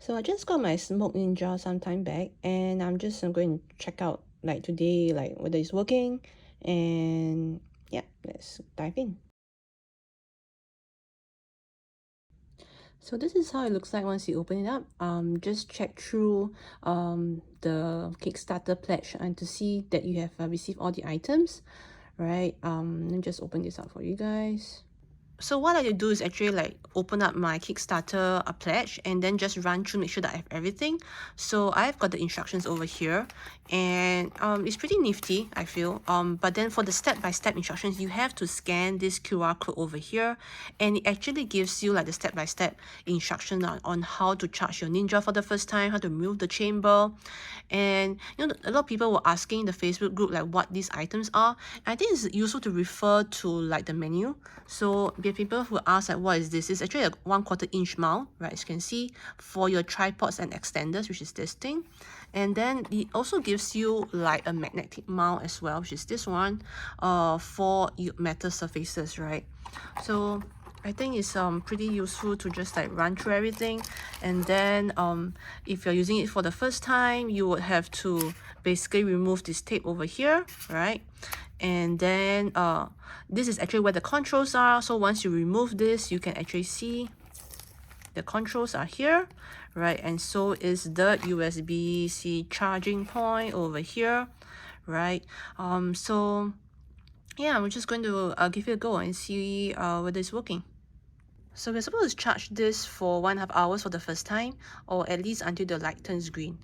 So I just got my Smoke Ninja some time back, and I'm going to check out like today, like whether it's working, and yeah, let's dive in. So this is how it looks like once you open it up. Just check through the Kickstarter pledge and to see that you have received all the items, right? Let me just open this up for you guys. So what I do is actually like open up my Kickstarter pledge and then just run through, make sure that I have everything. So I've got the instructions over here, and it's pretty nifty, I feel. But then for the step-by-step instructions, you have to scan this QR code over here, and it actually gives you like the step-by-step instruction on how to charge your Ninja for the first time, how to remove the chamber. And you know, a lot of people were asking the Facebook group like what these items are. I think it's useful to refer to like the menu. So there are people who ask like what is this? It's actually a 1/4 inch mount, right? As you can see, for your tripods and extenders, which is this thing. And then it also gives you like a magnetic mount as well, which is this one, for metal surfaces, right? So I think it's pretty useful to just like run through everything. And then if you're using it for the first time, you would have to basically remove this tape over here, right? And then this is actually where the controls are. So once you remove this, you can actually see the controls are here, right? And so is the USB-C charging point over here, right? So yeah, I'm just going to give it a go and see whether it's working. So we're supposed to charge this for 1.5 hours for the first time, or at least until the light turns green.